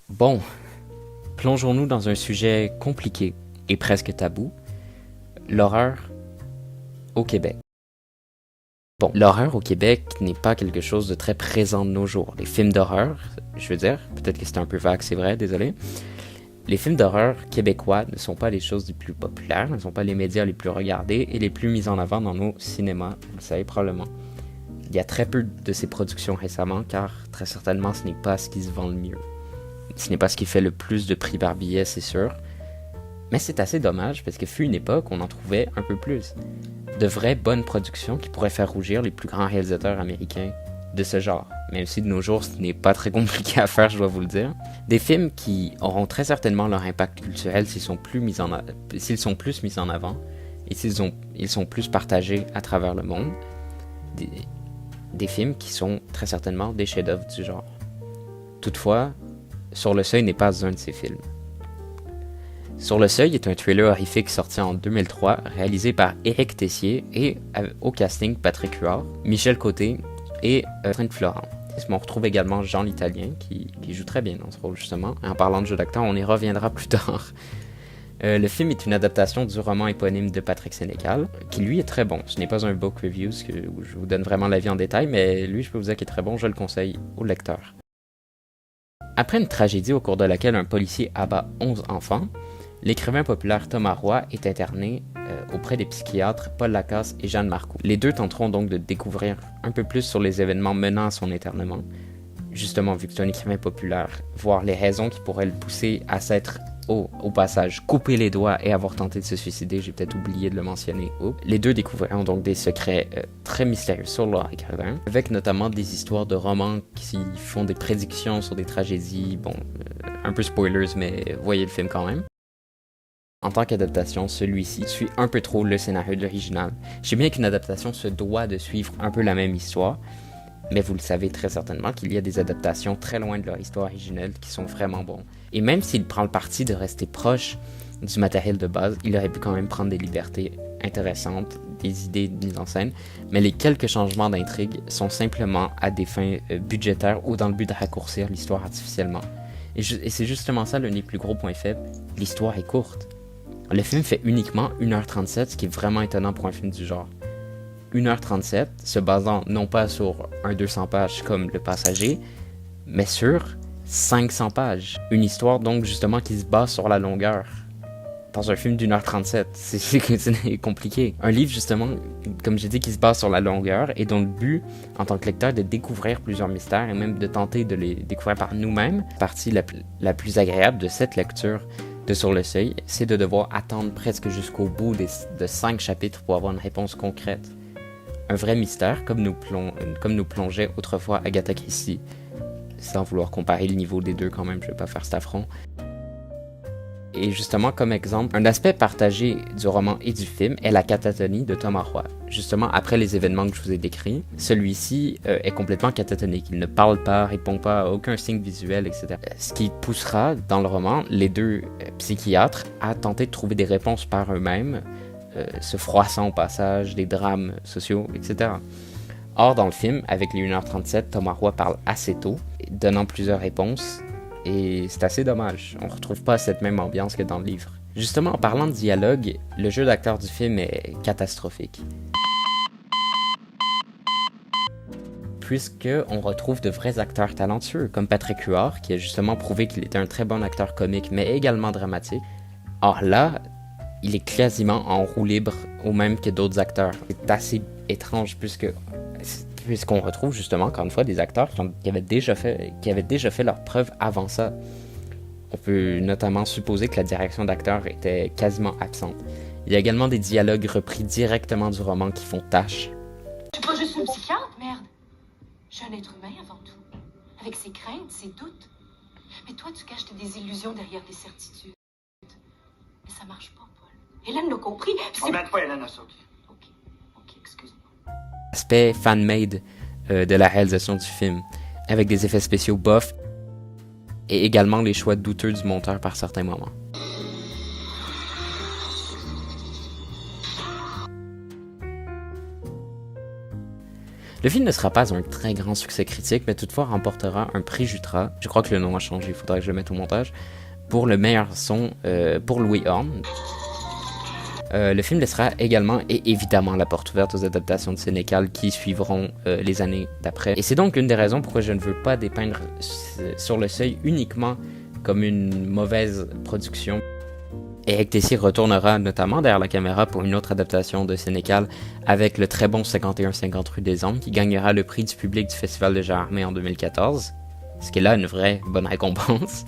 Bon, plongeons-nous dans un sujet compliqué et presque tabou, l'horreur au Québec. Bon, l'horreur au Québec n'est pas quelque chose de très présent de nos jours. Les films d'horreur, je veux dire, peut-être que c'est un peu vague, c'est vrai, désolé. Les films d'horreur québécois ne sont pas les choses les plus populaires, ne sont pas les médias les plus regardés et les plus mis en avant dans nos cinémas, vous le savez probablement. Il y a très peu de ces productions récemment, car très certainement ce n'est pas ce qui se vend le mieux. Ce n'est pas ce qui fait le plus de prix par billet, c'est sûr. Mais c'est assez dommage, parce que fut une époque où on en trouvait un peu plus. De vraies bonnes productions qui pourraient faire rougir les plus grands réalisateurs américains de ce genre. Même si de nos jours, ce n'est pas très compliqué à faire, je dois vous le dire. Des films qui auront très certainement leur impact culturel s'ils sont plus mis en avant et ils sont plus partagés à travers le monde. Des films qui sont très certainement des chefs-d'œuvre du genre. Toutefois, Sur le Seuil n'est pas un de ces films. Sur le Seuil est un thriller horrifique sorti en 2003, réalisé par Éric Tessier et au casting Patrick Huard, Michel Côté et Catherine Florent. On retrouve également Jean l'Italien qui joue très bien dans ce rôle justement. Et en parlant de jeu d'acteur, on y reviendra plus tard. Le film est une adaptation du roman éponyme de Patrick Sénécal, qui lui est très bon. Ce n'est pas un book review, où je vous donne vraiment l'avis en détail, mais lui je peux vous dire qu'il est très bon, je le conseille aux lecteurs. Après une tragédie au cours de laquelle un policier abat 11 enfants, l'écrivain populaire Thomas Roy est interné auprès des psychiatres Paul Lacasse et Jeanne Marcoux. Les deux tenteront donc de découvrir un peu plus sur les événements menant à son internement, justement vu que c'est un écrivain populaire, voir les raisons qui pourraient le pousser à s'être, au passage, coupé les doigts et avoir tenté de se suicider, j'ai peut-être oublié de le mentionner. Les deux découvriront donc des secrets très mystérieux sur leur écrivain, avec notamment des histoires de romans qui font des prédictions sur des tragédies, un peu spoilers, mais voyez le film quand même. En tant qu'adaptation, celui-ci suit un peu trop le scénario de l'original. Je sais bien qu'une adaptation se doit de suivre un peu la même histoire, mais vous le savez très certainement qu'il y a des adaptations très loin de leur histoire originelle qui sont vraiment bons. Et même s'il prend le parti de rester proche du matériel de base, il aurait pu quand même prendre des libertés intéressantes, des idées de mise en scène, mais les quelques changements d'intrigue sont simplement à des fins budgétaires ou dans le but de raccourcir l'histoire artificiellement. Et c'est justement ça l'un des plus gros points faibles, l'histoire est courte. Le film fait uniquement 1h37, ce qui est vraiment étonnant pour un film du genre. 1h37, se basant non pas sur un 200 pages comme Le Passager, mais sur 500 pages. Une histoire donc justement qui se base sur la longueur. Dans un film d'1h37, c'est compliqué. Un livre justement, comme j'ai dit, qui se base sur la longueur et dont le but, en tant que lecteur, de découvrir plusieurs mystères et même de tenter de les découvrir par nous-mêmes. La partie la plus agréable de cette lecture de Sur le Seuil, c'est de devoir attendre presque jusqu'au bout de 5 chapitres pour avoir une réponse concrète. Un vrai mystère, comme nous plongeait autrefois Agatha Christie. Sans vouloir comparer le niveau des deux quand même, je vais pas faire cet affront. Et justement, comme exemple, un aspect partagé du roman et du film est la catatonie de Thomas Roy. Justement, après les événements que je vous ai décrits, celui-ci est complètement catatonique. Il ne parle pas, répond pas à aucun signe visuel, etc. Ce qui poussera, dans le roman, les deux psychiatres à tenter de trouver des réponses par eux-mêmes, se froissant au passage, des drames sociaux, etc. Or, dans le film, avec les 1h37, Thomas Roy parle assez tôt, donnant plusieurs réponses, et c'est assez dommage. On ne retrouve pas cette même ambiance que dans le livre. Justement, en parlant de dialogue, le jeu d'acteur du film est catastrophique. Puisqu'on retrouve de vrais acteurs talentueux, comme Patrick Huard, qui a justement prouvé qu'il était un très bon acteur comique, mais également dramatique. Or là, il est quasiment en roue libre, au même que d'autres acteurs. C'est assez étrange, puisqu'on retrouve justement, encore une fois, des acteurs qui avaient déjà fait leur preuve avant ça. On peut notamment supposer que la direction d'acteur était quasiment absente. Il y a également des dialogues repris directement du roman qui font tâche. Je suis pas juste une psychiatre, merde. Je suis un être humain avant tout, avec ses craintes, ses doutes. Mais toi, tu caches tes désillusions derrière des certitudes. Mais ça marche pas, Paul. Hélène l'a compris. Combien de fois Hélène a sauté? Ok, excuse-moi. Aspect fan-made de la réalisation du film, avec des effets spéciaux bof et également les choix douteux du monteur par certains moments. Le film ne sera pas un très grand succès critique, mais toutefois remportera un prix Jutra, je crois que le nom a changé, il faudra que je le mette au montage, pour le meilleur son pour Louis Horn. Le film laissera également et évidemment la porte ouverte aux adaptations de Sénécal qui suivront les années d'après. Et c'est donc l'une des raisons pourquoi je ne veux pas dépeindre Sur le Seuil uniquement comme une mauvaise production. Eric Tessier retournera notamment derrière la caméra pour une autre adaptation de Sénécal avec le très bon 51-50 rue des Ombres qui gagnera le prix du public du Festival de Gérardmer en 2014, ce qui est là une vraie bonne récompense.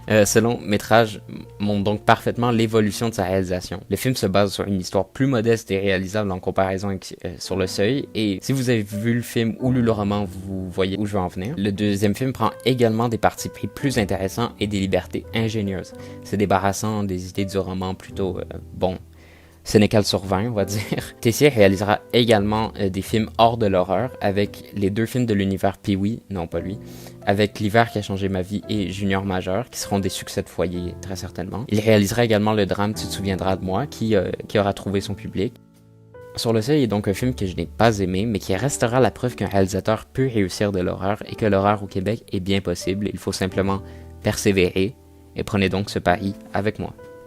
Ce long métrage montre donc parfaitement l'évolution de sa réalisation. Le film se base sur une histoire plus modeste et réalisable en comparaison avec Sur le Seuil, et si vous avez vu le film ou lu le roman, vous voyez où je veux en venir. Le deuxième film prend également des partis pris plus intéressants et des libertés ingénieuses, se débarrassant des idées du roman plutôt, Sénécal sur 20, on va dire. Tessier réalisera également des films hors de l'horreur avec les 2 films de l'univers Pee-wee, non pas lui, avec L'hiver qui a changé ma vie et Junior Majeur, qui seront des succès de foyer très certainement. Il réalisera également le drame Tu te souviendras de moi, qui aura trouvé son public. Sur le Seuil est donc un film que je n'ai pas aimé, mais qui restera la preuve qu'un réalisateur peut réussir de l'horreur et que l'horreur au Québec est bien possible. Il faut simplement persévérer et prenez donc ce pari avec moi.